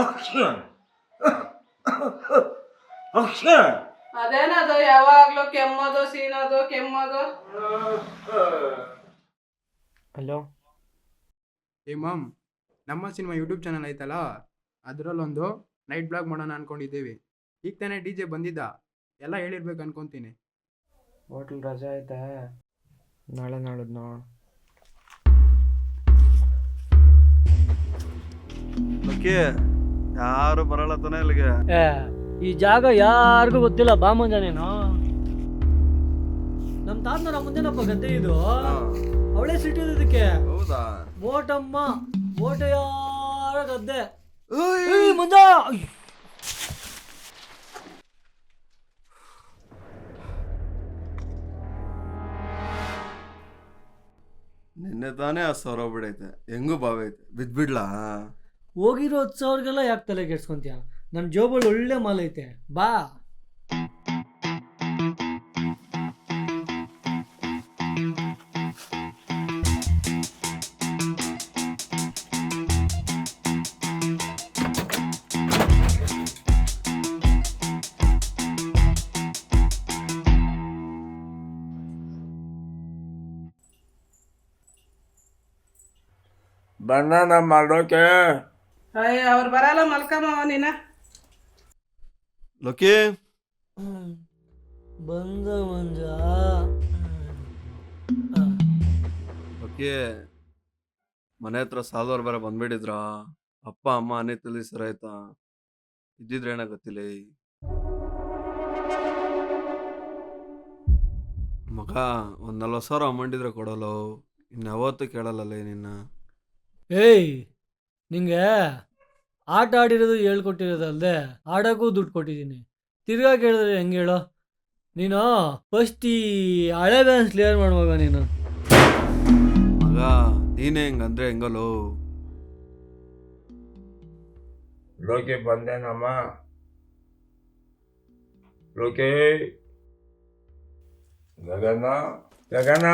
Action action ಅದೇನದು ಯಾವಾಗ್ಲೂ ಕೆಮ್ಮೋದು ಸೀನೋದು ಕೆಮ್ಮೋದು. Hello ಏ ಮಾಮ್, ನಮ್ಮ ಸಿನಿಮಾ ಯೂಟ್ಯೂಬ್ ಚಾನಲ್ ಐತಲ್ಲ, ಅದರಲ್ಲೊಂದು ನೈಟ್ ಬ್ಲಾಗ್ ಮಾಡೋಣ ಅನ್ಕೊಂಡಿದ್ದೀವಿ. ಈಗ ತಾನೇ DJ ಬಂದಿದ್ದ, ಎಲ್ಲ ಹೇಳಿರ್ಬೇಕು ಅನ್ಕೊಂತೀನಿ. ಹೋಟ್ಲ್ ರಜೆ ಐತೆ, ನಾಳೆ ನಾಳಿದ್ದು ನೋಡು. ಓಕೆ, ಯಾರು ಬರಲ್ಲ ತಾನೆ ಇಲ್ಲಿಗೆ. ಈ ಜಾಗ ಯಾರಿಗೂ ಗೊತ್ತಿಲ್ಲ, ಬಾ ಮುಂಜಾನೇನು. ನಮ್ ತಾತನ ಮುಂದೆನಪ್ಪ ಗದ್ದೆ ಇದು, ಅವಳೇ ಸಿಟ್ಟಿದ ಇದಕ್ಕೆ. ಹೌದಾ? ಮೋಟಮ್ಮ ಮೋಟೆಯಾರ ಗದ್ದೆ ಮುಂಜ. ನಿನ್ನೆ ತಾನೇ 10,000 ಬಿಡೈತೆ, ಹೆಂಗೂ ಬಾವೈತೆ, ಬಿದ್ಬಿಡ್ಲಾ? ಹೋಗಿರೋ 10,000ಗೆಲ್ಲ ಯಾಕೆ ತಲೆ ಕೆಡ್ಸ್ಕೊಂತೀಯ? ನನ್ನ ಜೋಬಲ್ಲಿ ಒಳ್ಳೆ ಮಾಲ್ ಐತೆ, ಬಾ. ಬಂದ ಮಾಡೋಕೆ ಅವ್ರು ಬರಲ್ಲ, ಮಲ್ಕಮ್ಮ ನೀನ. ಲೋಕಿ, ಬಂದ ಮಂಜ. ಲೋಕಿ, ಮನೆ ಹತ್ರ ಸಾಲದವ್ರು ಬೇರೆ ಬಂದ್ಬಿಟ್ಟಿದ್ರ. ಅಪ್ಪ ಅಮ್ಮ ಅನೇ ತಿಳಿಸಿ ಸರ್ ಆಯ್ತಾ, ಇದ್ದಿದ್ರೆ ಏನಾಗತ್ತಿಲ್ಲ. ಮಗ, ಒಂದ್ 40,000 ಅಮೌಂಟ್ ಇದ್ರೆ ಕೊಡಲ್ಲ, ಇನ್ಯಾವತ್ತೂ ಕೇಳಲ್ಲಲ್ಲ ನಿನ್ನ. ಏಯ್, ನಿಂಗೆ ಆಟ ಆಡಿರೋದು ಹೇಳ್ಕೊಟ್ಟಿರೋದಲ್ದೆ ಆಡೋಕ್ಕೂ ದುಡ್ಡು ಕೊಟ್ಟಿದ್ದೀನಿ. ತಿರ್ಗಾ ಕೇಳಿದ್ರೆ ಹೆಂಗೆ ಹೇಳೋ? ನೀನು ಫಸ್ಟ್ ಈ ಹಳೆ ಬ್ಯಾಲೆನ್ಸ್ ಕ್ಲಿಯರ್ ಮಾಡುವಾಗ ನೀನು. ಮಗ, ನೀನೇ ಹೆಂಗಂದ್ರೆ ಹೆಂಗಲ್ಲೋ. ಲೋಕಿ ಬಂದೇನಮ್ಮ. ಲೋಕಿ, ಗಗನ ಗಗನ,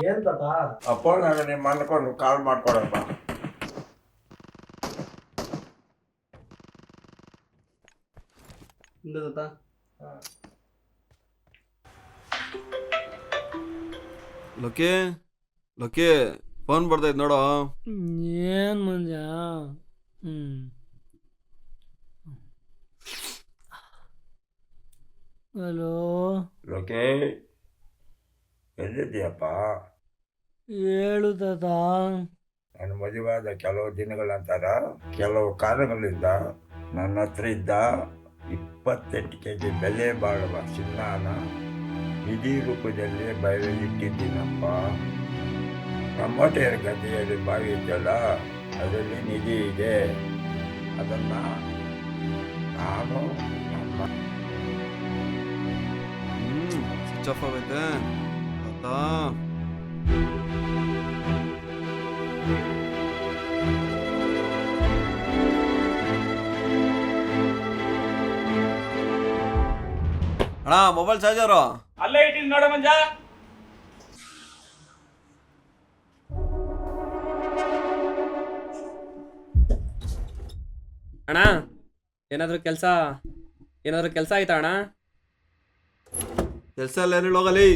ಏನ್ ತಾತ? ಅಪ್ಪ ನಾನು ನಿಮ್ಮ ಅನ್ಕೊಂಡು ಕಾಲ್ ಮಾಡ್ಕೊಡಪ್ಪ. ಲೋಕಿ, ಲೋಕಿ, ಫೋನ್ ಬರ್ತೈತೆ ನೋಡು. ಏನ್ ಮಂಜ? ಹಲೋ ಲೋಕಿ, ಎಲ್ಲಿದ್ದೀಯಪ್ಪ? ಹೇಳು ತಾತ. ನನ್ನ ಮದುವಾದ ಕೆಲವು ದಿನಗಳ ನಂತರ ಕೆಲವು ಕಾರಣಗಳಿಂದ ನನ್ನ ಹತ್ರ ಇದ್ದ 28 kg ಬೆಲೆ ಬಾಳುವ ಚಿನ್ನಾನ ನಿಧಿ ರೂಪದಲ್ಲಿ ಬಯಲಿಟ್ಟಿದ್ದೀನಪ್ಪ. ಟೊಮೊಟೆಯ ಗದ್ದೆಯಲ್ಲಿ ಬಾವಿ ಇದೆಯಲ್ಲ, ಅದರಲ್ಲಿ ನಿಧಿ ಇದೆ. ಅದನ್ನು ನಾನು ನಮ್ಮ ಸ್ವಿಚ್ ಆಫ್ ಆಗೈತೆ ತಾತ. ಅಣ್ಣ, ಮೊಬೈಲ್ ಚಾರ್ಜರು ಅಲ್ಲೇ ಇಟ್ಟಿನಿ ನೋಡ ಮಂಜ. ಅಣ್ಣ, ಏನಾದರೂ ಕೆಲಸ ಆಯ್ತಾ ಅಣ್ಣ? ಕೆಲಸ ಎಲ್ಲ ಏನಿಲ್ಲ, ಹೋಗಲಿ.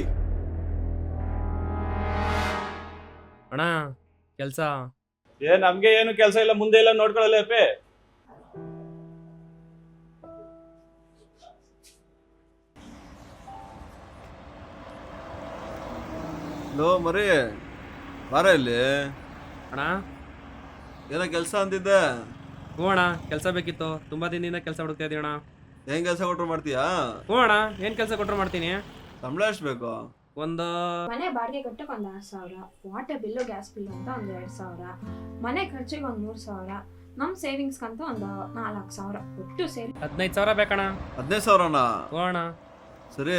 ಅಣ್ಣ, ಕೆಲಸ ನಮ್ಗೆ ಏನು ಕೆಲಸ ಇಲ್ಲ, ಮುಂದೆ ಎಲ್ಲ ನೋಡ್ಕೊಳ್ಳಲ್ಲ ಅಪ್ಪೆ. ಲೋ ಮರಿ, ಬಾರ ಇಲ್ಲಿ. ಅಣ್ಣ, ಏನೋ ಕೆಲಸ ಅಂತಿದ್ದೆ. ಹ್ಞೂ ಅಣ್ಣ, ಕೆಲಸ ಬೇಕಿತ್ತು. ತುಂಬ ದಿನದಿಂದ ಕೆಲಸ ಹುಡುಕ್ತಾ ಇದೀವಿ ಅಣ್ಣ. ಹೆಂಗ್ ಕೆಲಸ ಕೊಟ್ರು ಮಾಡ್ತೀಯಾ? ಹ್ಞೂ ಅಣ್ಣ, ಏನು ಕೆಲಸ ಕೊಟ್ಟರು ಮಾಡ್ತೀನಿ. ಸಂಬಳ ಎಷ್ಟು ಬೇಕು? ಒಂದು ಮನೆ ಬಾಡಿಗೆ ಕಟ್ಟಕ್ಕೆ ಒಂದು 6,000, ವಾಟರ್ ಬಿಲ್ಲು ಗ್ಯಾಸ್ ಬಿಲ್ಲು ಅಂತ ಒಂದು 2,000, ಮನೆ ಖರ್ಚಿಗೆ ಒಂದು 3,000, ನಮ್ಮ ಸೇವಿಂಗ್ಸ್ಗಂತೂ ಒಂದು 4,000, ಒಟ್ಟು ಸೇರಿ 15,000 ಬೇಕಣ್ಣ. 15,000ನಾ? ಹ್ಞೂ ಅಣ್ಣ. ಸರಿ,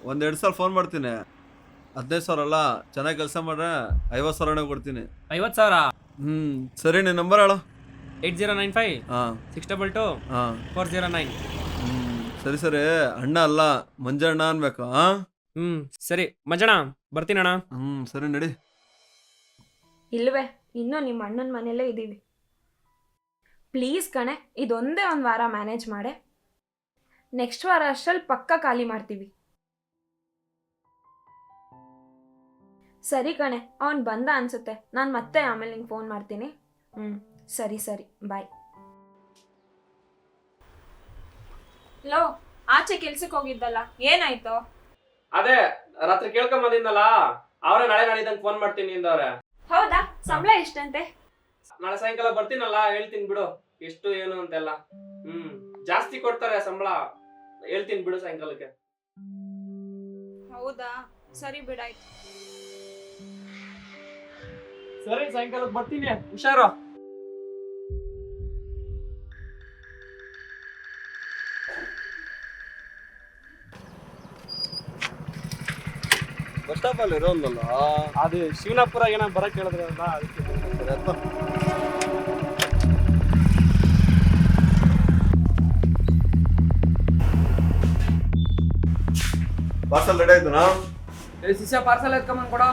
ಒಂದ್ 2 ಸಲ ಫೋನ್ ಮಾಡ್ತೀನಿ. 15,000 ಅಲ್ಲ, ಚೆನ್ನಾಗಿ ಕೆಲಸ ಮಾಡ್ರೆ 50,000 ಕೊಡ್ತೀನಿ. 50,000? ಸರಿ, ನಿನ್ನ ನಂಬರ್ ಹೇಳು. 8095 ಹಾಂ 622 ಹಾಂ 409. ಸರಿ ಸರಿ, ಅಣ್ಣ ಅಲ್ಲ ಮಂಜಣ್ಣ ಅನ್ಬೇಕು. ಹಾಂ ಸರಿ ಮಂಜಣ್ಣ, ಬರ್ತೀನಣ್ಣ. ಸರಿ, ನಡಿ. ಇಲ್ವೇ, ಇನ್ನೂ ನಿಮ್ಮ ಅಣ್ಣನ ಮನೆಯಲ್ಲೇ ಇದ್ದೀವಿ. ಪ್ಲೀಸ್ ಕಣೆ, ಇದೊಂದೇ ಒಂದು ವಾರ ಮ್ಯಾನೇಜ್ ಮಾಡೆ. ನೆಕ್ಸ್ಟ್ ವಾರ ಅಷ್ಟರಲ್ಲಿ ಪಕ್ಕ ಖಾಲಿ ಮಾಡ್ತೀವಿ. ಸರಿ ಕಣೆ, ಅವನು ಬಂದ ಅನ್ಸುತ್ತೆ. ನಾನು ಮತ್ತೆ ಆಮೇಲೆ ನಿಂಗೆ ಫೋನ್ ಮಾಡ್ತೀನಿ. ಸರಿ ಸರಿ, ಬಾಯ್. ಲೋ, ಆಚೆ ಕೆಲ್ಸಕ್ಕೆ ಹೋಗಿದ್ದಲ್ಲ, ಏನಾಯ್ತು? ಅದೇ ರಾತ್ರಿ ಕೇಳ್ಕೊಂಬಂದಿದ್ನಲ್ಲ, ಅವರೇ ನಾಳೆ ನಾಳಿದಂಗೆ ಫೋನ್ ಮಾಡ್ತೀನಿ ಅಂದವ್ರೆ. ಹೌದಾ? ಸಂಬಳ ಎಷ್ಟಂತೆ? ನಾಳೆ ಸಾಯಂಕಾಲ ಬರ್ತೀನಲ್ಲ, ಹೇಳ್ತೀನಿ ಬಿಡು ಎಷ್ಟು ಏನು ಅಂತೆಲ್ಲ. ಜಾಸ್ತಿ ಕೊಡ್ತಾರೆ ಸಂಬಳ, ಹೇಳ್ತೀನಿ ಬಿಡು ಸಾಯಂಕಾಲಕ್ಕೆ. ಹೌದಾ? ಸರಿ ಬಿಡಾಯ್ತು. ಸರಿ, ಸಾಯಂಕಾಲಕ್ಕೆ ಬರ್ತೀನಿ, ಹುಷಾರು. ಬಸ್ ಸ್ಟಾಪ್ ಅಲ್ಲಿ ಇರೋಲ್ಲ. ಅದು ಶಿವನಾಪುರ ಏನೋ ಬರಕ್ ಹೇಳಿದ್ರಲ್ಲ, ಅದಕ್ಕೆ ಪಾರ್ಸಲ್ ರೆಡಿ ಆಯ್ತು. ಶಿಷ್ಯ ಪಾರ್ಸಲ್ ಎತ್ಕೊಂಬಂದ್ ಕೊಡ.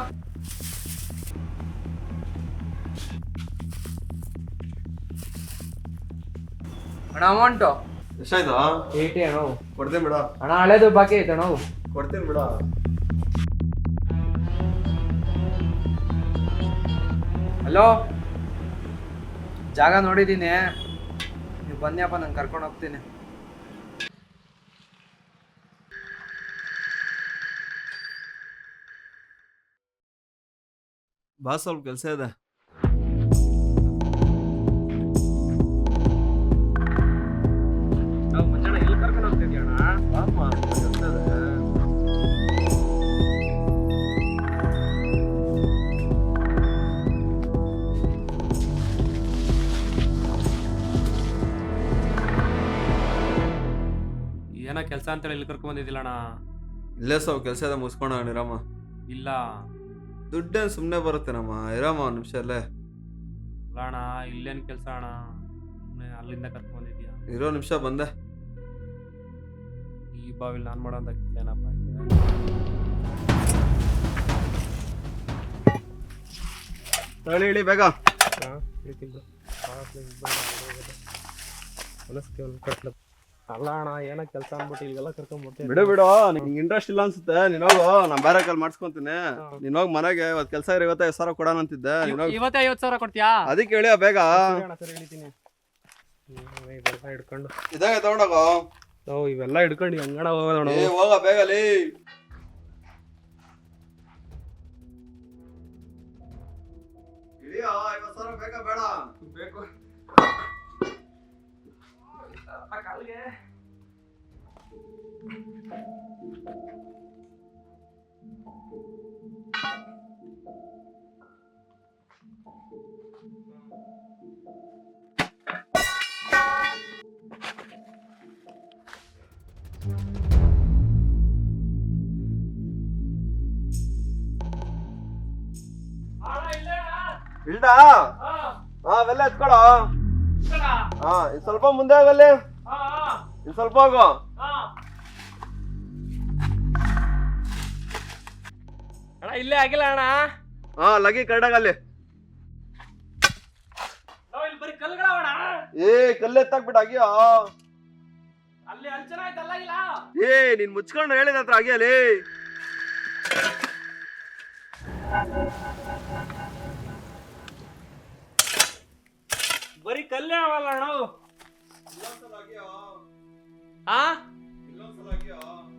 ಅಣ್ಣ ಅಮೌಂಟು ಎಷ್ಟಾಯ್ತು? 80 ಅಣ್ಣ. ಕೊಡ್ತೀನಿ ಬಿಡ. ಅಣ್ಣ ಹಳೇದು ಬಾಕಿ ಐತೆ ಅಣ್ಣ. ಕೊಡ್ತೀನಿ ಬಿಡ. ಹಲೋ, ಜಾಗ ನೋಡಿದ್ದೀನಿ, ನೀವು ಬನ್ನಿಯಪ್ಪ, ನಾನು ಕರ್ಕೊಂಡು ಹೋಗ್ತೀನಿ. ಬಾ, ಸ್ವಲ್ಪ ಕೆಲಸ ಇದೆ. ಮಂಜಣ್ಣ, ಎಲ್ಲಿ ಕರ್ಕೊಂಡು ಹೋಗ್ತಿದ್ಯಾ ಅಣ್ಣ? ಬಾಮ್ಮ, ಕೆಲ್ಸ ಇದೆ. ಏನೋ ಕೆಲಸ ಅಂತೇಳಿ ಇಲ್ಲಿ ಕರ್ಕೊಂಡ್ ಬಂದಿದ್ದಿಲ್ಲ ಅಣ್ಣ. ಇಲ್ಲೇ ಸ್ವಲ್ಪ ಕೆಲಸ ಇದೆ, ಮುಗಿಸ್ಕೊಂಡ ಇರಮ್ಮ. ಇಲ್ಲ ದುಡ್ಡೇನು ಸುಮ್ಮನೆ ಬರುತ್ತೇನಮ್ಮ, ಇರಮ್ಮ ಒಂದು ನಿಮಿಷ ಅಲ್ಲೇ. ಅಲ್ಲ ಅಣ್ಣ, ಇಲ್ಲೇನು ಕೆಲಸ ಅಣ್ಣ, ಸುಮ್ಮನೆ ಅಲ್ಲಿಂದ ಕರ್ಕೊಂಡ್ ಬಂದಿದ್ಯಾ? ಇರೋ ನಿಮಿಷ ಬಂದೆ. ಈ ಬಾವಿಲ್ ನಾನು ಮಾಡೋಂಥ ಕೆಲಸ ಏನಪ್ಪ ಇದೆ? ಹೇಳಿ ಬೇಗ. ಅಲ್ಲ ಅಣ್ಣ, ಏನೋ ಕೆಲಸ ಅಂದ್ಬಿಟ್ಟು ಇಲ್ಲೆಲ್ಲ ಕರ್ಕೊಂಡ್ ಬರ್ತೀನಿ. ಬಿಡು ಬಿಡು, ನಿಂಗೆ ಇಂಟ್ರೆಸ್ಟ್ ಇಲ್ಲ ಅನ್ಸುತ್ತೆ. ನೀನ್ ಹೋಗು, ನಾನು ಬೇರೆ ಕಾಲ್ ಮಾಡಿಸ್ಕೊಂತೀನಿ. ನೀನ್ ಹೋಗಿ ಮನೆಗೆ ಇವತ್ತು ಕೆಲಸ ಇರೋ 50,000 ಕೊಡೋಣ ಅಂತಿದ್ದೆ. ಇವತ್ತೇ 50,000 ಕೊಡ್ತೀಯಾ? ಅದಕ್ಕೆ ಹೇಳಿ ಬೇಗ. ಸರಿ ಹೇಳಿದ್ದೀನಿ. ಇವೆಲ್ಲ ಹಿಡ್ಕೊಂಡು ಇದಾಗ ತಗೊಂಡೋಗೋ. ಇವೆಲ್ಲ ಹಿಡ್ಕೊಂಡು ಹೆಂಗಣ ಹೋಗೋಣ? ಹೋಗ ಬೇಗ ಲೇ. ಇಳಿಯೋ, 50,000 ಬೇಕಾ ಬೇಡ? ಬೇಕು. ಕಾಲ್ಗೆ ಇಲ್ಡ? ಅವೆಲ್ಲ ಎತ್ಕೊಳೋ. ಇದು ಸ್ವಲ್ಪ ಮುಂದೆ ಆಗಲ್ಲಿ, ಇದು ಸ್ವಲ್ಪ ಹೋಗು. ಅಣ್ಣ, ಇಲ್ಲೇ ಆಗಿಲ್ಲ ಅಣ್ಣ. ಲಗಿ ಕರೆಕ್ಟಾಗಲ್ಲಿ. ಇಲ್ಲಿ ಬರೀ ಕಲ್ಗಳವಣ. ಕಲ್ಲು ಎತ್ತಾಕ್ಬಿಟ್ಟು ಆಗಿಯೋ. ಅಲ್ಲಿ ಅಂಚನ ಆಯ್ತಲ್ಲ ಇಲ್ಲ. ನೀನ್ ಮುಚ್ಕೊಂಡು ಹೇಳಿದ ಹತ್ರ ಆಗಿಯಲ್ಲಿ. ಬರೀ ಕಲ್ಲೇ ಅವಲ್ಲ ಅಣ್ಣ.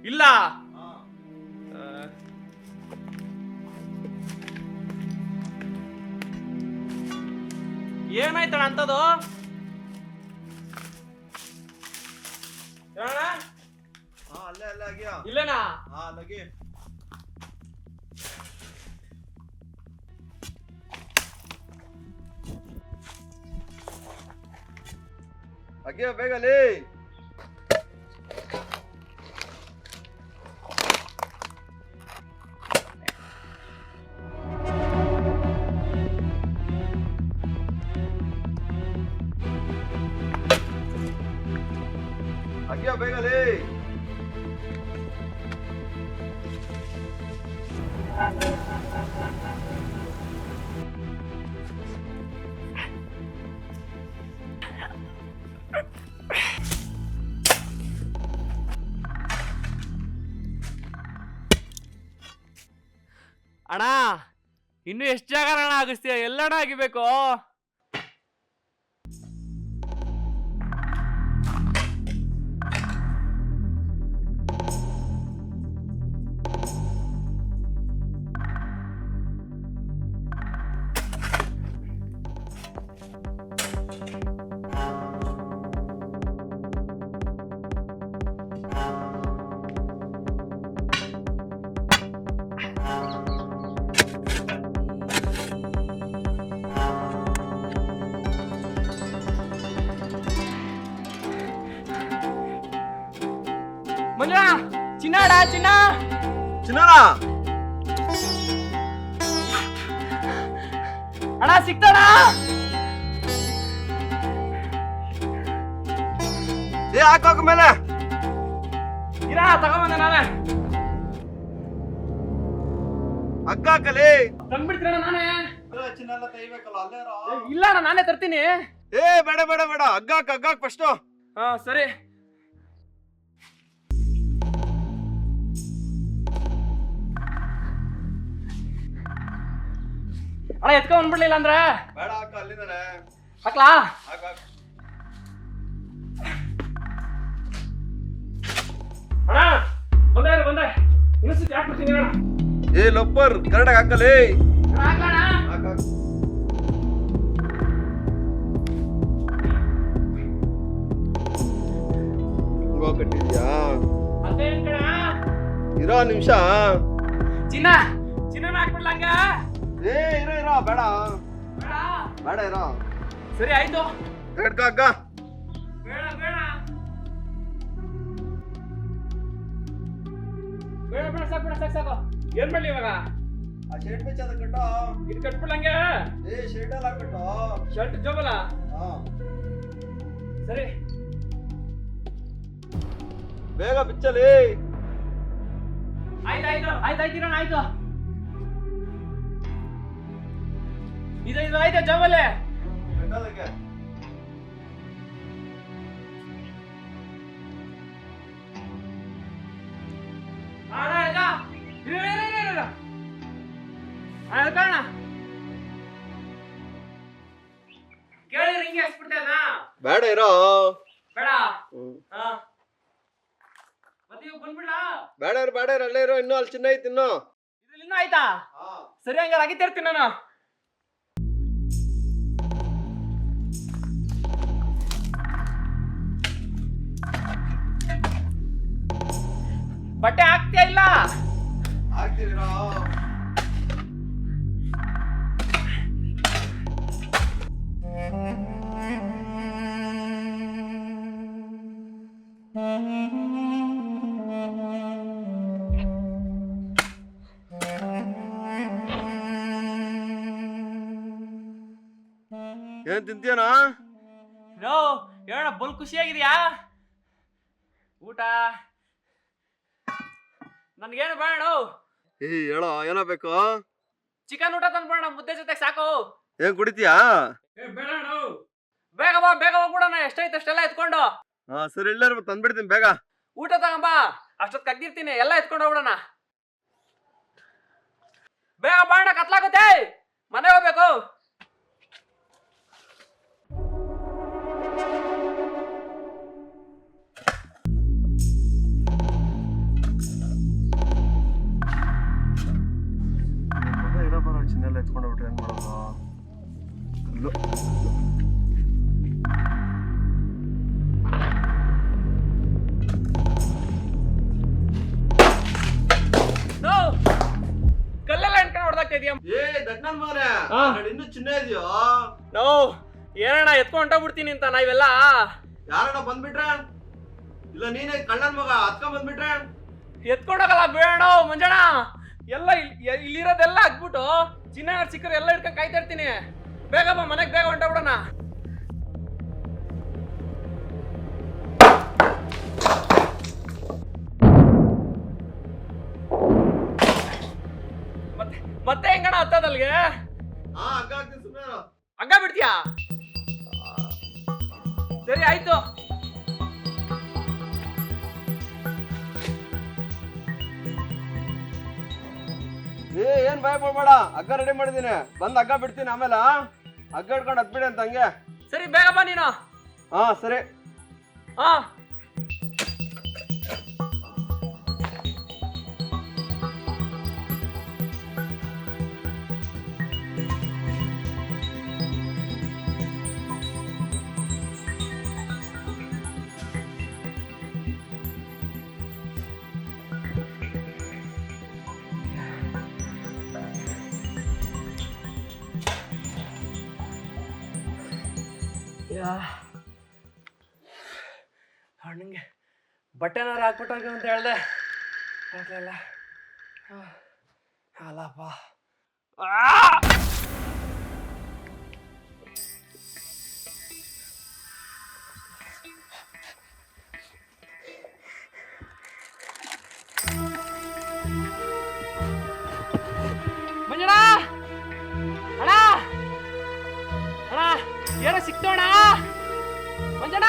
ಇಲ್ಲ ಏನಾಯ್ತಣ್ಣ ಅಂತದು? ಅಲ್ಲೇ ಅಲ್ಲೇ ಆಗಿಯೋ. ಇಲ್ಲೇನಾ? ಲಗಿ ಆಗಿಯೋ ಬೇಗಲಿ. ಆಗಿಯೋ ಬೇಗಲಿ. ಅಣ್ಣ ಇನ್ನು ಎಷ್ಟು ಜಾಗ ಅಣ್ಣ ಆಗಿಸ್ತೀಯ? ಎಲ್ಲಣ್ಣ ಆಗಿಬೇಕು? ಮಂಜುಳ, ಚಿನ್ನ ಚಿನ್ನ ಚಿನ್ನಣ್ಣ ಅಣ್ಣ ಸಿಕ್ತಣ. ಏ ಹಾಕೋಕ ಮೇಲೆ ಇರ ತಗೊಂಬಂದೆ ನಾನೇ. ಹಗ್ಗ ಹಾಕಲಿ. ತಂದ್ಬಿಡ್ತೀರಣ್ಣ ನಾನೇ. ಚಿನ್ನ ಎಲ್ಲ ತೆಗಿಬೇಕಲ್ಲ ಅಲ್ಲೇ ಇರೋ. ಇಲ್ಲ ಅಣ್ಣ ನಾನೇ ತರ್ತೀನಿ. ಏ ಬೇಡ ಬೇಡ ಬೇಡ, ಹಗ್ಗ ಹಾಕ್ ಫಸ್ಟ್. ಹಾ ಸರಿ. ಅಣ್ಣ ಎತ್ಕೊಂಡ್ ಬಂದ್ಬಿಡ್ಲಿಲ್ಲ ಅಂದ್ರೆ? ಬೇಡ ಹಾಕ, ಅಲ್ಲಿಂದಾನೆ ಹಾಕ್ಲಾ? ಹಾಕ್ ಹಾಕ್. ಅಣ್ಣ ಬಂದೆ ಇನ್ನೊಂದ್ಸತಿ ಹಾಕ್ಬಿಡ್ತೀನಿ ಅಣ್ಣ. ಏ ಲೋಪರ್ ಕರೆಕ್ಟಾಗಿ ಹಾಕಲಿ. ಹಾಕ್ಲಣ್ಣ? ಹಾಕ್ ಹಾಕ್. ಹಿಂಗೋ ಕಟ್ಟಿದ್ಯಾ? ಅದೇನ್ ಕಣ? ಇರೋ ನಿಮಿಷ. ಚಿನ್ನ ಹಾಕ್ಬಿಡ್ಲ ಹಂಗ? ಏ ಇರೋ ಬೇಡ ಬೇಡ ಬೇಡ ಇರೋ. ಸರಿ ಆಯ್ತು. ಕರೆಕ್ಟ್ ಹಗ್ಗ. ಬೇಡ ಬೇಡ ಬೇಡ ಬೇಡ ಸಾಕು. ಏನ್ ಮಾಡ್ಲಿ ಇವಾಗ? ಆ ಶರ್ಟ್ ಬೆಚ್ಚ ಅದ ಕಟ್ಟೋ. ಇದು ಕಟ್ಬಿಡ್ಲಂಗೆ? ಏ ಶರ್ಟ್ ಎಲ್ಲ ಕಟ್ಟೋ. ಶರ್ಟ್ ಜೋಬಲ್ಲ? ಹಾ ಸರಿ ಬೇಗ ಬಿಚ್ಚಲಿ. ಆಯ್ತಾಯ್ತಿರೋಣ ಆಯ್ತು. ಇದು ಆಯ್ತಾ ಜೋಬಲ್ಲೇ? ಕಟ್ಟೋದಕ್ಕೆ ಕೇಳಿ ರಿಂಗ್ ಹಾಕ್ಸ್ಬಿಡ್ತೇನ? ಬೇಡ ಇರೋ. ಬೇಡ. ಮತ್ತೆ ಇವಾಗ ಬಂದ್ಬಿಡ್ಲಾ? ಬೇಡ ಇರೋ ಅಲ್ಲೇ ಇರೋ. ಇನ್ನೂ ಅಲ್ಲಿ ಚಿನ್ನ ಐತಿ ಇನ್ನು. ಇದ್ರಲ್ಲಿ ಇನ್ನೂ ಆಯ್ತಾ? ಸರಿ ಹಂಗಾರೆ ಆಗಿತ್ತೇರ್ತೀನಿ ನಾನು. ಬಟ್ಟೆ ಹಾಕ್ತೀಯ ಇಲ್ಲ? ಹಾಕ್ತೀವಿರೋ. ಏನ್ ತಿಂತೀಯನಾ? ನೋ ಹೇಳೋಣ, ಬಲ್ ಖುಷಿಯಾಗಿದ್ಯಾ? ಊಟ ನನ್ಗೇನು ಬೇಡ. ಏ ಹೇಳೋ ಏನೋ ಬೇಕು? ಚಿಕನ್ ಊಟ ತಂದ್ಬಿಡೋಣ, ಮುದ್ದೆ ಜೊತೆ ಸಾಕು. ಏನ್ ಕುಡಿತೀಯಾ? ಬೇಡ ಬೇಗ ಹೋಗ್ಬಿಡೋಣ. ಎಷ್ಟೈತೆ ಅಷ್ಟೆಲ್ಲ ಎತ್ಕೊಂಡು. ಹಾ ಸರಿ ಇಲ್ಲೇ ತಂದ್ಬಿಡ್ತೀನಿ ಬೇಗ. ಊಟ ತಗೊಂಬಾ, ಅಷ್ಟೊತ್ತು ಕಗ್ದಿರ್ತೀನಿ. ಎಲ್ಲ ಎತ್ಕೊಂಡು ಹೋಗ್ಬಿಡೋಣ. ಬೇಗ ಬಾಣ, ಕತ್ಲಾಗುತ್ತೆ. ಮನೆ ಹೋಗ್ಬೇಕು. ಇರೋ ಬರೋ ಚಿನ್ನೆಲ್ಲ ಎತ್ಕೊಂಡು ಹೋಗ್ಬಿಟ್ರೆ ಏನ್ ಮಾಡೋದು? ಕಲ್ಲೆಲ್ಲ ಎಣ್ಕೊಂಡು ಹೊಡೆದಾಗ್ತಾ ಇದೆಯಾ? ಏ ದಡ್ನನ್ ಮಗನೇ, ಇನ್ನು ಚಿನ್ನ ಇದೆಯೋ? ನೋ ಏನಣ್ಣ ಎತ್ಕೊಂಡು ಹೊಂಟೋಗ್ಬಿಡ್ತೀನಿ ಅಂತ ನಾವೆಲ್ಲ. ಯಾರಣ್ಣ ಬಂದ್ಬಿಟ್ರೆ? ಇಲ್ಲ ನೀನೇ ಕಳ್ಳನ್ ಮಗ ಹತ್ಕೊಂಡ್ ಬಂದ್ಬಿಟ್ರೆ? ಎತ್ಕೊಂಡೋಗಲ್ಲ ಬೇಡ ಮಂಜಣ್ಣ. ಎಲ್ಲ ಇಲ್ಲಿರೋದೆಲ್ಲ ಹಾಕ್ಬಿಟ್ಟು ಚಿನ್ನ ಸಿಕ್ಕರೆ ಎಲ್ಲ ಹಿಡ್ಕೊಂಡು ಕಾಯ್ತಾ ಇರ್ತೀನಿ. ಬೇಗ ಬಾ, ಮನೆಗೆ ಬೇಗ ಹೊಂಟೋಗ್ಬಿಡೋಣ. ಮತ್ತೆ ಹೆಂಗಣ ಹತ್ತದಲ್ಗೆ? ಹಾ ಹಗ್ಗ ಹಾಕ್ತೀನಿ ಸುಮ್ಮನೆ. ಹಗ್ಗ ಬಿಡ್ತೀಯಾ? ಸರಿ ಆಯ್ತು. ಏನ್ ಭಯ ಪಡ್ಬೇಡ, ಹಗ್ಗ ರೆಡಿ ಮಾಡಿದೀನಿ, ಬಂದ್ ಹಗ್ಗ ಬಿಡ್ತೀನಿ. ಆಮೇಲೆ ಹಗ್ಗ ಹಿಡ್ಕೊಂಡು ಹತ್ಬಿಡಿ ಅಂತ ಹಂಗೆ. ಸರಿ ಬೇಗ ಬಾ ನೀನು. ಹಾ ಸರಿ. ಹಾ ಅಣ್ಣಂಗೆ ಬಟ್ಟೆನಾರು ಹಾಕ್ಬಿಟ್ಟೋಗಿ ಅಂತ ಹೇಳ್ದೆ, ಹಾಕ್ಲಿಲ್ಲ. ಅಲ್ಲಪ್ಪ. ಮಂಜಣ್ಣ, ಅಣ್ಣ ಅಣ್ಣ, ಏನೋ ಸಿಕ್ತೋಣ ಮಂಜಣ್ಣ.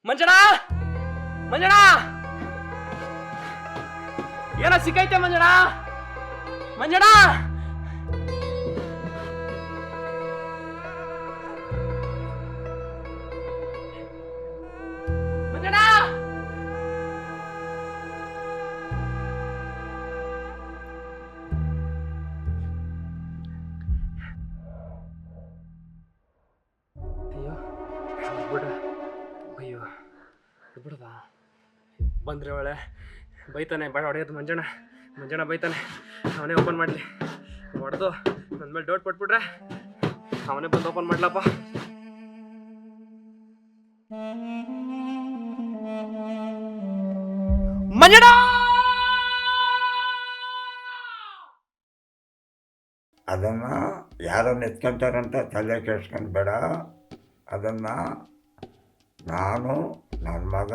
ಮಂಜಣ್ಣ, ಮಂಜಣ್ಣ, ಏನೋ ಸಿಕ್ಕೈತೆ ಮಂಜಣ್ಣ, ಮಂಜಣ್ಣ. ಮಂಜಣ್ಣ, ಅಯ್ಯೋ ಬಿಡ, ಅಯ್ಯೋ ಬಿಡದ, ಬಂದ್ರೆ ಒಳ್ಳೆ ಬೈತಾನೆ, ಬೇಡ ಹೊಡೆಯೋದು ಮಂಜಣ್ಣ. ಮಂಜಣ್ಣ ಬೈತಾನೆ, ಅವನೇ ಓಪನ್ ಮಾಡಲಿ. ಹೊಡೆದು ನನ್ನ ಮೇಲೆ ಡೌಟ್ ಪಟ್ಬಿಟ್ರೆ ಅವನೇ ಬಂದು ಓಪನ್ ಮಾಡ್ಲಪ್ಪ. ಮಂಜಣ್ಣ, ಅದನ್ನ ಯಾರನ್ನ ಎತ್ಕೊಂತಾರಂತ ತಲೆ ಕೆಡ್ಸ್ಕೊಂಡು ಬೇಡ. ಅದನ್ನ ನಾನು, ನನ್ನ ಮಗ,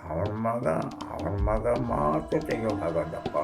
ಅವನ ಮಗ ಮಾತ್ರ ತೆಗಿಯೋಕ್ಕಾಗದಪ್ಪ.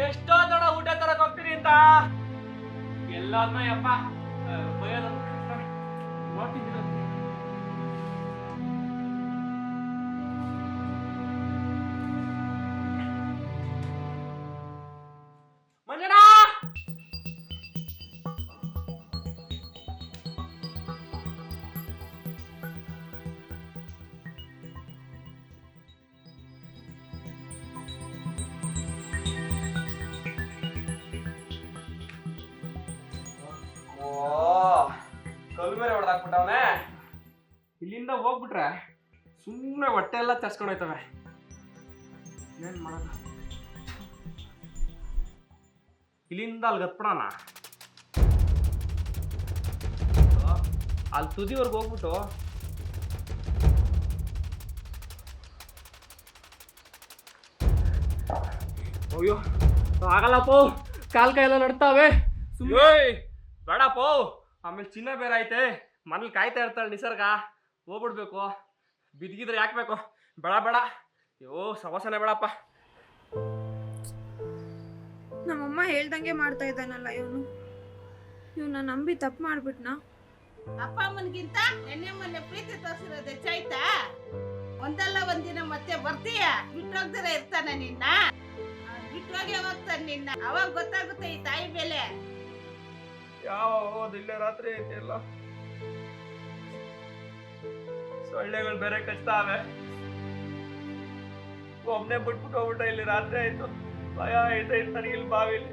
ಎಷ್ಟೋ ತಡ ಊಟ ತರಕ್ ಹೋಗ್ತೀನಿ ಅಂತ ಎಲ್ಲಾದ್ನ ಯಪ್ಪ ಬೈಯೋದು ನೋಡ್ತೀನಿ. ಮಂಜಣ್ಣ, ಕಲ್ ಮೇಲೆ ಹೊಡೆದಾಕ್ಬಿಟ್ಟವನೆ. ಇಲ್ಲಿಂದ ಹೋಗ್ಬಿಟ್ರೆ ಸುಮ್ಮನೆ ಹೊಟ್ಟೆ ಎಲ್ಲ ತರ್ಸ್ಕೊಂಡೋಯ್ತವೆ. ಏನ್ ಮಾಡೋದು? ಇಲ್ಲಿಂದ ಅಲ್ಲಿ ಗತ್ಬಿಡೋಣ. ಅಲ್ಲಿ ತುದಿವರೆಗೆ ಹೋಗ್ಬಿಟ್ಟು ಅಯ್ಯೋ ಆಗಲ್ಲಪ್ಪೋ, ಕಾಲ್ ಕೈ ಎಲ್ಲ ನಡ್ತಾವೆ. ಬೇಡಪ್ಪೋ, ಆಮೇಲೆ ಚಿನ್ನ ಬೇರೆ ಐತೆ, ಮನೇಲಿ ಕಾಯ್ತಾ ಇರ್ತಾಳೆ ನಿಸರ್ಗ, ಹೋಗ್ಬಿಡ್ಬೇಕು. ಬಿದ್ಗಿದ್ರೆ ಯಾಕಬೇಕು, ಬೇಡ ಬೇಡ. ಅಯ್ಯೋ ಸವಾಸನೆ ಬೇಡಪ್ಪ. ನಮ್ಮಮ್ಮ ಹೇಳ್ದಂಗೆ ಮಾಡ್ತಾ ಇದ್ದಾನಲ್ಲ ಇವನ್ನ ನಂಬಿ ತಪ್ಪು ಮಾಡ್ಬಿಟ್ನಾ? ಅಪ್ಪ ಅಮ್ಮನಿಗಿಂತ ಮೊನ್ನೆ ಪ್ರೀತಿ ತೋರಿಸಿರೋದು ಹೆಚ್ಚಾಯ್ತಾ? ಒಂದಲ್ಲ ಒಂದಿನ ಮತ್ತೆ ಬರ್ತೀಯ, ಬಿಟ್ಟೋಗ್ದಿರ ಇರ್ತಾನೆ ನಿನ್ನ, ಬಿಟ್ಟೋಗಿ ಹೋಗ್ತಾನೆ ನಿನ್ನ. ಅವಾಗ ಗೊತ್ತಾಗುತ್ತೆ ಈ ತಾಯಿ ಬೆಲೆ. ಯಾವ ಇಲ್ಲೇ ರಾತ್ರಿ ಐತೆ ಎಲ್ಲ, ಸೊಳ್ಳೆಗಳು ಬೇರೆ ಕಚ್ತಾವೆ. ಒಬ್ನೇ ಬಿಟ್ಬಿಟ್ಟು ಹೋಗ್ಬಿಟ್ಟ, ಇಲ್ಲಿ ರಾತ್ರಿ ಆಯ್ತು, ಭಯ ಐತೈತೆ ನನಗೆ ಇಲ್ಲಿ ಬಾವಿಲಿ.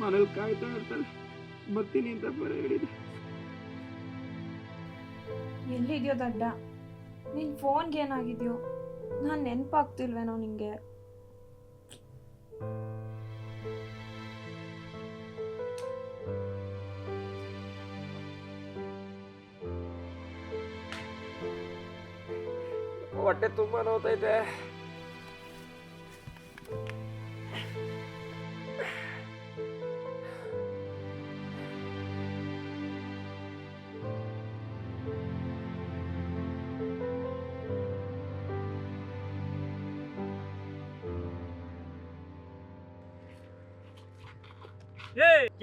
ಮನೇಲಿ ಕಾಯ್ತಾ ಇರ್ತಾರೆ, ಬರ್ತೀನಿ ಅಂತ ಬರ ಹೇಳಿದೆ. ಎಲ್ಲಿದ್ಯೋ ದಡ್ಡ? ನಿನ್ ಫೋನ್ಗೆ ಏನಾಗಿದ್ಯೋ? ನಾನು ನೆನಪಾಗ್ತಿಲ್ವೇನೋ ನಿಂಗೆ? ಹೊಟ್ಟೆ ತುಂಬಾ ನೋತೈತೆ.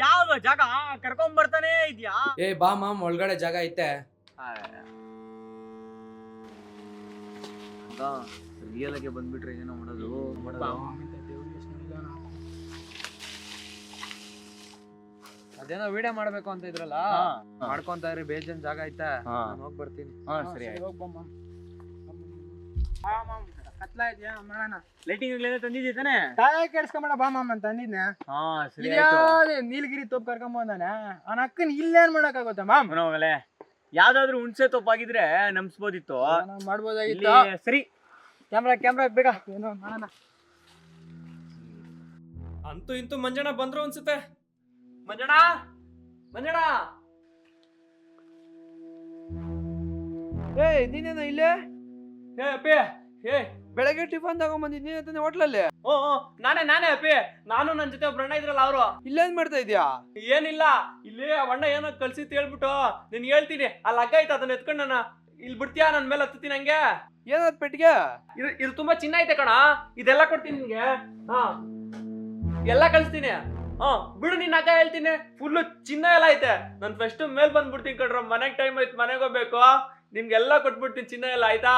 ಯಾವ್ದು ಜಾಗ ಕರ್ಕೊಂಡ್ ಬರ್ತಾನೆ ಇದ್ಯಾ? ಬಾ ಮಾಮ್, ಒಳಗಡೆ ಜಾಗ ಐತೆ. ರಿಯಲ್ ಆಗಿ ಬಂದ್ಬಿಟ್ರೆ ಏನೋ ಮಾಡೋದು. ಅದೇನೋ ವಿಡಿಯೋ ಮಾಡ್ಬೇಕು ಅಂತ ಇದ್ರಲ್ಲ, ಮಾಡ್ಕೊಂತ ಇರಿ. ಬೇಜನ್ ಜಾಗ ಐತೆ, ಹೋಗ್ ಬರ್ತೀನಿ. ಸರಿ ಲೈಟಿಂಗ್ ತಂದಿದ್ದಿ ತಾನೆ? ಕೆಡ್ಸ್ಕೊಂಬೇಡ ಬಾ ಮಾಮ್ ಅಂತ ಅಂದಿದ್ನೆ. ಸರಿ ನೀಲಗಿರಿ ತೋಪ್ ಕರ್ಕೊಂಬಂದಾನೆ. ಅವನ ಅಕ್ಕನ್ ಇಲ್ಲೇನ್ ಮಾಡಕ್ಕಾಗುತ್ತೆ ಮಾಮ್? ಹೋಗಲೆ, ಯಾವ್ದಾದ್ರು ಹುಣ್ಸೆ ತಪ್ಪಾಗಿದ್ರೆ ನಮ್ಸ್ಬೋದಿತ್ತು, ಮಾಡ್ಬೋದಾಗಿತ್ತು. ಸರಿ ಕ್ಯಾಮ್ರಾ ಬೇಗ ಏನೋ ಮಾಡೋಣ. ಅಂತೂ ಇಂತೂ ಮಂಜಣ್ಣ ಬಂದ್ರು ಅನ್ಸುತ್ತೆ. ಮಂಜಣ್ಣ ನೀನೇನ ಇಲ್ಲೇ? ಅಪ್ಪಿ, ಬೆಳಗ್ಗೆ ಟಿಫನ್ ತಗೊಂಡ್ಬಂದಿದ್ದೀನಿ ಅಂತಾನೆ ಹೋಟ್ಲಲ್ಲಿ. ನಾನೇ ಅಪ್ಪಿ. ನಾನು ನನ್ ಜೊತೆ ಒಬ್ರು ಅಣ್ಣ ಇದ್ರಲ್ಲ ಅವರು. ಇಲ್ಲೇನ್ ಮಾಡ್ತಾ ಇದ್ಯಾ? ಏನಿಲ್ಲ, ಇಲ್ಲಿ ಅಣ್ಣ ಏನೋ ಕಳ್ಸಿತ್ ಹೇಳ್ಬಿಟ್ಟು ನೀನ್ ಹೇಳ್ತೀನಿ. ಅಲ್ಲಿ ಹಗ್ಗ ಐತೆ, ಅದನ್ನ ಎತ್ಕೊಂಡು ನಾನು ಇಲ್ಲಿ ಬಿಡ್ತೀಯಾ? ನನ್ ಮೇಲೆ ಹತ್ತೀನಿ. ಹಂಗೆ ಏನದ್ ಪೆಟ್ಟಿಗೆ? ಇದು ತುಂಬಾ ಚಿನ್ನ ಐತೆ ಕಣ, ಇದೆಲ್ಲ ಕೊಡ್ತೀನಿ ನಿನ್ಗೆ. ಎಲ್ಲ ಕಳಿಸ್ತೀನಿ. ಬಿಡು, ನಿನ್ನ ಹಗ್ಗ ಹೇಳ್ತೀನಿ. ಫುಲ್ಲು ಚಿನ್ನ ಎಲ್ಲ ಐತೆ. ನನ್ ಫಸ್ಟ್ ಮೇಲ್ ಬಂದ್ಬಿಡ್ತೀನಿ ಕಣ್ರ, ಮನೆಗ್ ಟೈಮ್ ಐತ್, ಮನೆಗೆ ಹೋಗ್ಬೇಕು. ನಿಮ್ಗೆಲ್ಲ ಕೊಟ್ಬಿಡ್ತೀನಿ ಚಿನ್ನ ಎಲ್ಲ, ಆಯ್ತಾ?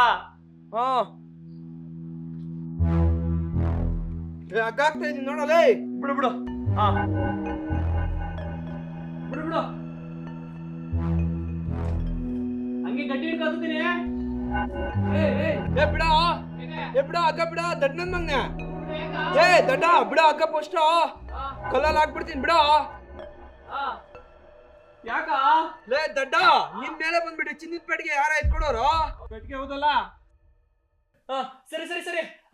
ಹಗ್ಗ ಆಗ್ತಾ ಇದೀನಿ ನೋಡಲ್ಲ. ಬಿಡು ಬಿಡು ಹಂಗೆ ಗಟ್ಟಿ ಹಿಡ್ಕೊತೀನಿ. ಬಿಡ ಹಗ್ಗ, ಬಿಡ ದಡ್ ನನ್ ಮಗ್ನೆ. ದಡ್ಡ ಬಿಡ ಹಗ್ಗ, ಫಸ್ಟ್ ಕಲ್ಲಲ್ಲಿ ಹಾಕ್ಬಿಡ್ತೀನಿ ಬಿಡ. ಯಾಕ ದಡ್ಡ, ನಿನ್ ಮೇಲೆ ಬಂದ್ಬಿಟ್ಟು ಚಿನ್ನದ ಪೆಟ್ಟಿಗೆ ಯಾರ ಎತ್ಕೊಡೋರು? ಪೆಟ್ಟಿಗೆ ಹೌದಲ್ಲ? ಸರಿ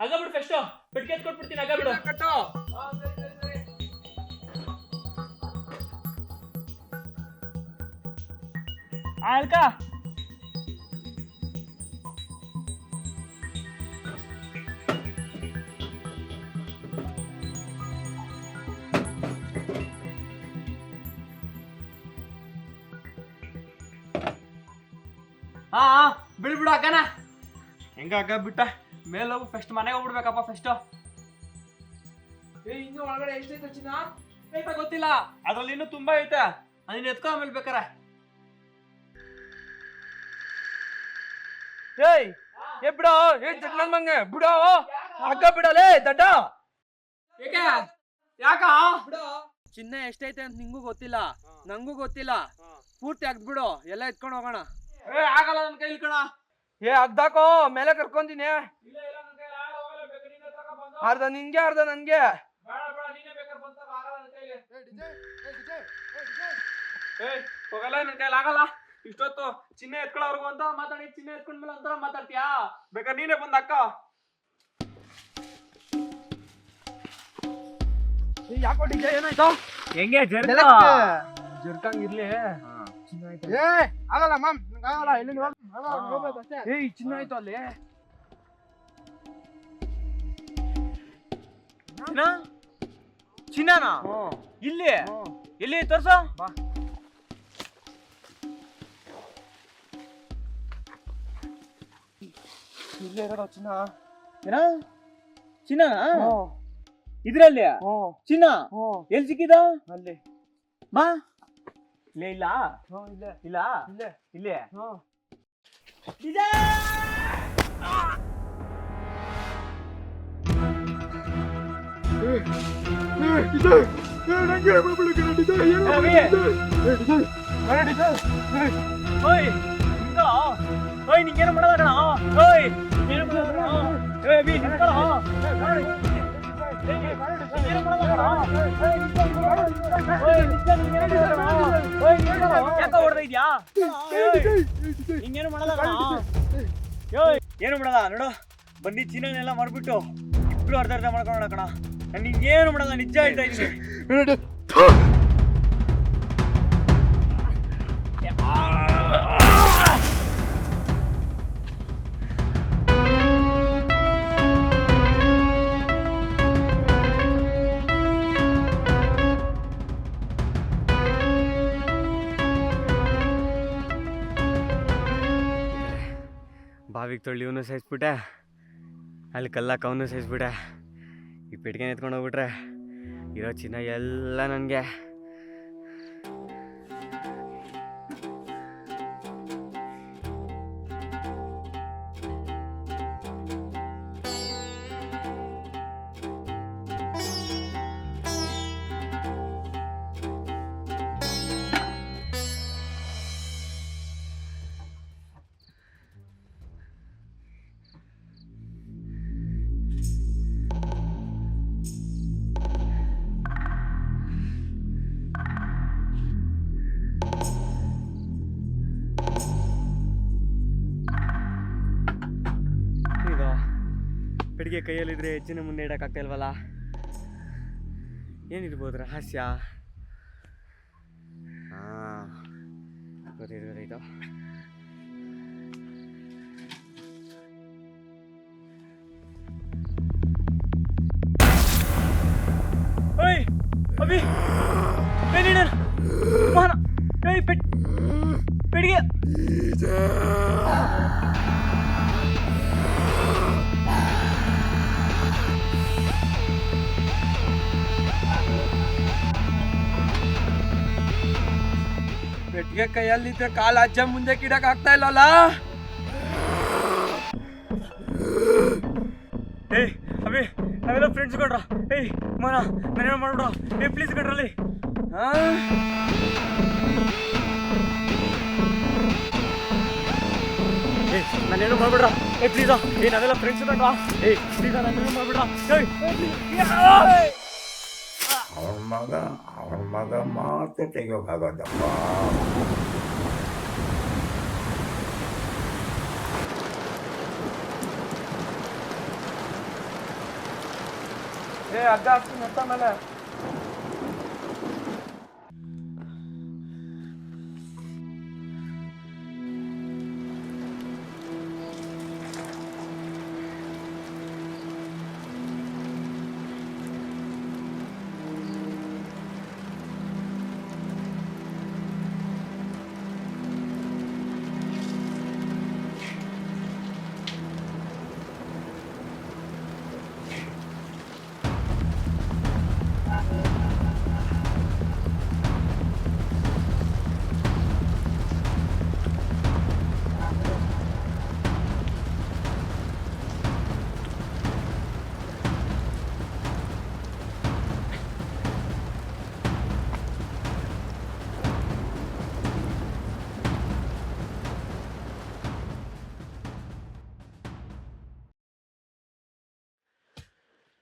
ಹಗ್ಗ ಬಿಡು, ಫಸ್ಟ್ ಪೆಟ್ಟಿಗೆ ಎತ್ಕೊಟ್ಬಿಡ್ತೀನಿ. ಹಗ್ಗ ಬಿಡು, ಕಟ್ಟೋ. ಆಳ್ಕ ಬಿಡು ಅಕ್ಕನ. ಹೆಂಗ ಹಗ್ಗ ಬಿಟ್ಟ ಮೇಲೆ ಹೋಗು, ಫಸ್ಟ್ ಮನೆಗೆ ಹೋಗ್ಬಿಡ್ಬೇಕಪ್ಪ. ಫಸ್ಟ್ ಇನ್ನು ಒಳಗಡೆ ಎಷ್ಟೈತೆ ಚಿನ್ನ? ಐತ ಗೊತ್ತಿಲ್ಲ, ಅದ್ರಲ್ಲಿ ಇನ್ನೂ ತುಂಬಾ ಐತೆ. ಅದನ್ನ ಎತ್ಕೊ ಆಮೇಲೆ ಬೇಕಾರೆ. ಬಿಡೋ, ದಡ್ ನನ್ ಮಗ್ನೆ ಬಿಡೋ, ಹಗ್ಗ ಬಿಡಲೇ ದಡ್ಡ. ಯಾಕ ಚಿನ್ನ ಎಷ್ಟೈತೆ ಅಂತ ನಿಂಗೂ ಗೊತ್ತಿಲ್ಲ, ನಂಗೂ ಗೊತ್ತಿಲ್ಲ. ಪೂರ್ತಿ ಹಾಕ್ಬಿಡು, ಎಲ್ಲ ಎತ್ಕೊಂಡು ಹೋಗೋಣ. ಆಗಲ್ಲ ನನ್ ಕೈಲಿ ಕಣ. ಹಗ್ದಾಕೋ, ಮೇಲೆ ಕರ್ಕೊಂತೀನಿ. ಅರ್ಧ ನಿನ್ಗೆ, ಅರ್ಧ ನನ್ಗೆ. ಹೋಗಲ್ಲ, ನನ್ ಕೈಲಿ ಆಗಲ್ಲ. ಇಷ್ಟೊತ್ತು ಚಿನ್ನ ಎತ್ಕೊಳ್ಳೋರ್ಗು ಅಂತ ಮಾತಾಡಿ ಚಿನ್ನ ಎತ್ಕೊಂಡ್ಮೇಲೆ ಒಂಥರ ಮಾತಾಡ್ತೀಯಾ? ಬೇಕಾದ್ರೆ ನೀನೇ ಬಂದ್ ಅಕ್ಕ. ಯಾಕೋ ಡಿಜೆ ಏನಾಯ್ತು? ಹೆಂಗೆ ಜರ್ಕಂಗಿರ್ಲಿ. ಆಗಲ್ಲ ಮ್ಯಾಮ್, ಆಗಲ್ಲ. ಇಲ್ಲಿ ಏಯ್ ಚಿನ್ನ ಆಯ್ತು ಅಲ್ಲಿ. ಚಿನ್ನನಾ? ಇಲ್ಲಿ ಎಲ್ಲಿ ತೋರ್ಸ? ಬಾ. ಇಲ್ಲೇ ಇರೋದು ಚಿನ್ನ. ಏನ ಚಿನ್ನ? ಇದ್ರಲ್ಲಿ ಚಿನ್ನ ಎಲ್ಲಿ ಸಿಕ್ಕಿದ? ಅಲ್ಲಿ ಬಾ. ಇಲ್ಲೇ ಇಲ್ಲ ಇಲ್ಲೇ ಇಲ್ಲ ಇಲ್ಲೇ ಇಲ್ಲೇ ನಿಂಗೇನು ಮಾಡದ ಕಣ? ಏನು ಯಾಕ ಹೊಡೆದ ಇದ್ಯಾ? ನಿಂಗೇನು ಮಾಡದ ಕಣ? ಏನು ಮಾಡಲ್ಲ ನೋಡು, ಬಂದಿ ಚಿನ್ನನೆಲ್ಲ ಮಾರ್ಬಿಟ್ಟು ಇಬ್ರು ಅರ್ಧ ಮಾಡ್ಕೊಳ್ಳೋಣ ಕಣ. ನಾನು ನಿಂಗೇನು ಮಾಡಲ್ಲ, ನಿಜ ಹೇಳ್ತಾ ಇದ್ದೀನಿ. ಬಾವಿಗೆ ತೊಳ್ಳಿ ಇವನು ಸಹಿಸ್ಬಿಟ್ಟೆ, ಅಲ್ಲಿ ಕಲ್ಲಾಕ ಅವನು ಸಹಿಸ್ಬಿಟ್ಟೆ. ಈ ಪೆಟ್ಟಿಗೆ ಎತ್ಕೊಂಡು ಹೋಗ್ಬಿಟ್ರೆ ಇರೋ ಚಿನ್ನ ಎಲ್ಲ ನನಗೆ. ಪೆಟ್ಟಿಗೆ ಕೈಯಲ್ಲಿದ್ರೆ ಹೆಜ್ಜೆನ ಮುಂದೆ ಇಡೋಕ್ಕಾಗ್ತಾ ಇಲ್ವಲ್ಲ? ಏನಿರ್ಬೋದು ರಹಸ್ಯ? ಗೊತ್ತಾಯ್ತು. ಓಯ್ ಅಭಿ, ಪೆಟ್ಟಿಗೆ ಪೆಟ್ಟಿಗೆ ಕೈಯಲ್ಲಿದ್ದ ಕಾಲು ಅಜ್ಜ ಮುಂದೆ ಕಿಡಕ್ ಆಗ್ತಾ ಇಲ್ಲಲ್ಲ? ಏಯ್ ಅಭಿ, ನಾವೆಲ್ಲ ಫ್ರೆಂಡ್ಸ್ ಕೊಡ್ರ. ಏಯ್ ಮನ ನಾನೇನು ಮಾಡ್ಬಿಡ್ರ. ಏಯ್ ಪ್ಲೀಸ್ ಕೊಡ್ರಲ್ಲಿ. ಏಯ್ ನಾನೇನು ಮಾಡ್ಬಿಡ್ರ. ಏಯ್ ಪ್ಲೀಸ. ಏಯ್ ನಾವೆಲ್ಲ ಫ್ರೆಂಡ್ಸ್ ಕೊಡ್ರ. ಏಯ್ ಪ್ಲೀಸ ನಾನೇನು ಮಾಡ್ಬಿಡ್ರ. ಅವನ ಮಗ ಮಾತ್ರ ತೆಗಿಯೋಕ್ಕಾಗೋದಪ್ಪ. ಅಡ್ಡ ಹಾಕ್ತೀನಿ ಅಂತ ಮೇಲೆ.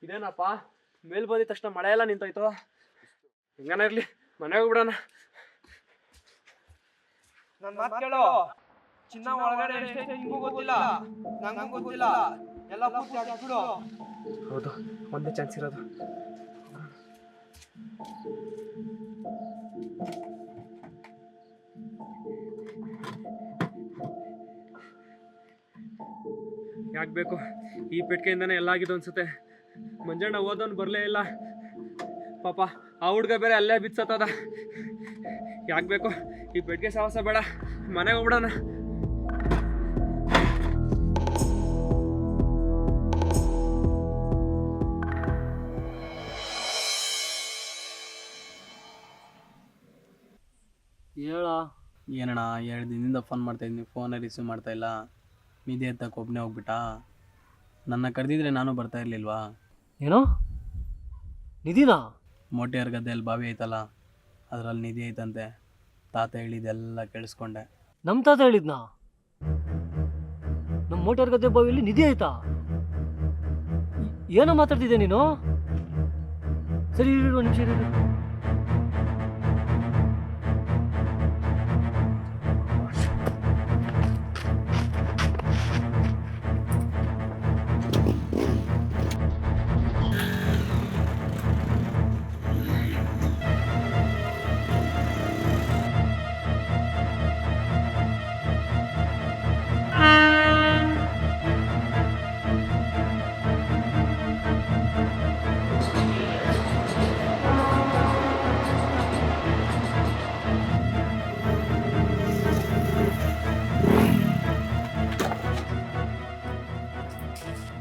ಇದೇನಪ್ಪ, ಮೇಲ್ ಬಂದಿದ ತಕ್ಷಣ ಮಳೆ ಎಲ್ಲ ನಿಂತೋಯ್ತು. ಹೆಂಗನ ಇರ್ಲಿ, ಮನೆಗೆ ಹೋಗ್ಬಿಡೋಣ. ನನ್ನ ಮಾತು ಕೇಳು. ಚಿನ್ನ ಒಳಗಡೆ ಎಷ್ಟೈತೆ ನಿಂಗೂ ಗೊತ್ತಿಲ್ಲ, ನಂಗೂ ಗೊತ್ತಿಲ್ಲ. ಎಲ್ಲ ಪೂರ್ತಿ ಹಾಕ್ಬಿಡು. ಹೌದು, ಒಂದೇ ಚಾನ್ಸ್ ಇರೋದು. ಯಾಕೆ ಬೇಕು? ಈ ಪೆಟ್ಟಿಗೆಯಿಂದನೇ ಎಲ್ಲ ಆಗಿದ್ದು ಅನ್ಸುತ್ತೆ. ಮಂಜಣ್ಣ ಓದೋನು ಬರಲೇ ಇಲ್ಲ ಪಾಪ. ಆ ಹುಡ್ಗ ಬೇರೆ ಅಲ್ಲೇ ಬಿತ್ಸತ್ತದ. ಯಾಕೆ ಬೇಕು ಈ ಪೆಟ್ಟಿಗೆ ಸಾಹಸ? ಬೇಡ, ಮನೆಗೆ ಹೋಗ್ಬಿಡೋಣ. ಹೇಳ. ಏನಣ್ಣ 2 ದಿನದಿಂದ ಫೋನ್ ಮಾಡ್ತಾಯಿದ್ದೀನಿ, ಫೋನೇ ರಿಸೀವ್ ಮಾಡ್ತಾಯಿಲ್ಲ. ನಿಧಿ ಎತ್ತಕ್ಕೆ ಒಬ್ಬನೇ ಹೋಗ್ಬಿಟ್ಟ. ನನ್ನ ಕರೆದಿದ್ರೆ ನಾನು ಬರ್ತಾ ಇರಲಿಲ್ವಾ? ಏನೋ ನಿಧಿನಾ? ಮೋಟಿಯರ್ ಗದ್ದೆಯಲ್ಲಿ ಬಾವಿ ಐತಲ್ಲ, ಅದರಲ್ಲಿ ನಿಧಿ ಐತಂತೆ. ತಾತ ಹೇಳಿದೆಲ್ಲ ಕೇಳಿಸ್ಕೊಂಡೆ. ನಮ್ಮ ತಾತ ಹೇಳಿದ್ನಾ? ನಮ್ಮ ಮೋಟಾರ್ ಗದ್ದೆ ಬಾವಿಯಲ್ಲಿ ನಿಧಿ ಆಯ್ತಾ? ಏನೋ ಮಾತಾಡ್ತಿದ್ದೆ ನೀನು? ಸರಿ ಇರು, ಒಂದು ನಿಮಿಷ ಇರು.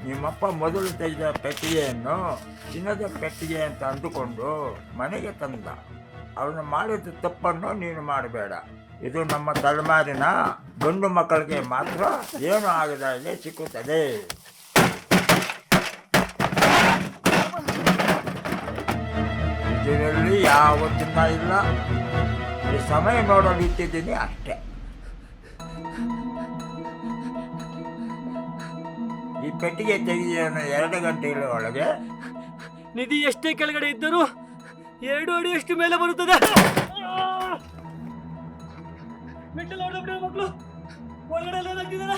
ನಿಮ್ಮಪ್ಪ ಮೊದಲು ತೆಗೆದ ಪೆಟ್ಟಿಗೆಯನ್ನು ಚಿನ್ನದ ಪೆಟ್ಟಿಗೆ ಅಂತ ಅಂದುಕೊಂಡು ಮನೆಗೆ ತಂದ. ಅವನು ಮಾಡಿದ ತಪ್ಪನ್ನು ನೀನು ಮಾಡಬೇಡ. ಇದು ನಮ್ಮ ತಲೆಮಾರಿನ ಗಂಡು ಮಕ್ಕಳಿಗೆ ಮಾತ್ರ ಏನು ಆಗದಾಗೆ ಸಿಕ್ಕುತ್ತದೆ. ಇದರಲ್ಲಿ ಯಾವ ಚಿನ್ನ ಇಲ್ಲ. ಈ ಸಮಯ ನೋಡಲು ಇಟ್ಟಿದ್ದೀನಿ ಅಷ್ಟೇ. ಈ ಪೆಟ್ಟಿಗೆ ತೆಗೆಯನ್ನು 2 ಗಂಟೆಗಳ ಒಳಗೆ ನಿಧಿ ಎಷ್ಟೇ ಕೆಳಗಡೆ ಇದ್ದರೂ 2 ಅಡಿಯಷ್ಟು ಮೇಲೆ ಬರುತ್ತದೆ. ಮೆಟ್ಟಲು ಹೊಡೆದ ಮಕ್ಕಳು ಒಳಗಡೆ ಎಲ್ಲ ಏನಾಗ್ತಿದಾರ?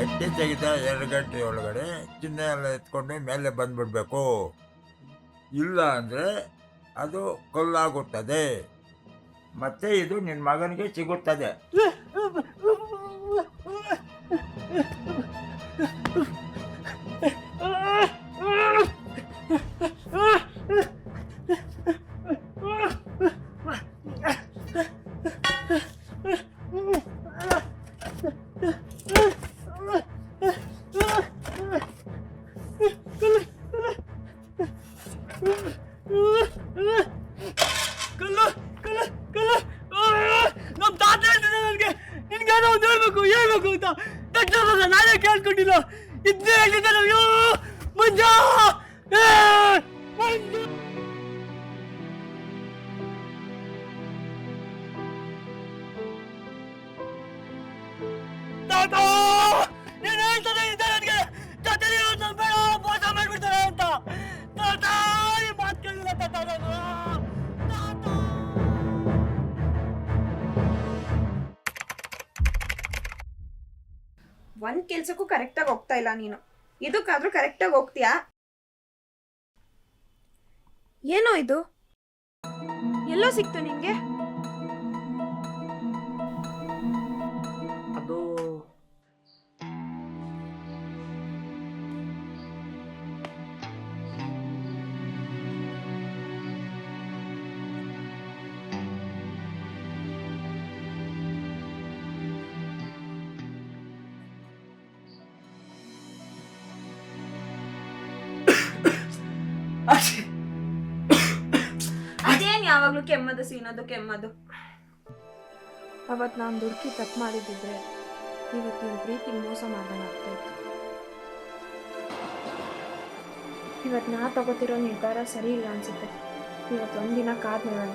ಪೆಟ್ಟಿ ತೆಗೆದ 2 ಗಂಟೆ ಒಳಗಡೆ ಚಿನ್ನ ಎಲ್ಲ ಎತ್ಕೊಂಡು ಮೇಲೆ ಬಂದ್ಬಿಡ್ಬೇಕು. ಇಲ್ಲ ಅಂದರೆ ಅದು ಕೊಲ್ಲಾಗುತ್ತದೆ. ಮತ್ತೆ ಇದು ನಿನ್ನ ಮಗನಿಗೆ ಸಿಗುತ್ತದೆ. ನಮ್ಮ ತಾತ ಹೇಳ್ತಿದ್ದ ನನಗೆ, ನಿನ್ಗೇನೋ ಒಂದು ಹೇಳ್ಬೇಕು ಅಂತ. ತಕ್ಷಣ ನಾನೇ ಕೇಳ್ಕೊಂಡಿಲ್ಲ. ಇದ್ದೇ ಹೇಳ್ತಿದ್ದೆ. ಅಯ್ಯೋ ಮಂಜ, ತಾತ ನೀನು ಹೇಳ್ತಾನೆ ಇದ್ದೆ ನನಗೆ. ತಾತ ನೀನು ಬೇಡ, ಮೋಸ ಮಾಡ್ಬಿಡ್ತಾರೆ ಅಂತ. ತಾತ ಈ ಮಾತು ಕೇಳಿಲ್ಲ ತಾತ ನಾನು. ಒಂದ್ ಕೆಲ್ಸಕ್ಕೂ ಕರೆಕ್ಟಾಗಿ ಹೋಗ್ತಾ ಇಲ್ಲ ನೀನು. ಇದಕ್ಕಾದ್ರೂ ಕರೆಕ್ಟಾಗಿ ಹೋಗ್ತೀಯಾ? ಏನೋ ಇದು ಎಲ್ಲೋ ಸಿಕ್ತು ನಿಂಗೆ? ಅದು ಅದೇನ್ ಯಾವಾಗ್ಲೂ ಕೆಮ್ಮದು ಸೀನೋದು ಕೆಮ್ಮದು. ಅವತ್ ನಾನು ದುಡ್ಕಿ ತಪ್ಪು ಮಾಡಿದ್ದಿದ್ರೆ ಇವತ್ತು ನಿನ್ ಪ್ರೀತಿ ಮೋಸ ಮಾಡ್ದಂಗೆ ಆಗ್ತಾ ಇತ್ತು. ಇವತ್ತು ನಾ ತಗೋತಿರೋ ನಿರ್ಧಾರ ಸರಿ ಇಲ್ಲ ಅನ್ಸುತ್ತೆ. ಇವತ್ತು ಒಂದಿನ ಕಾದ್ ನೋಡೋಣ.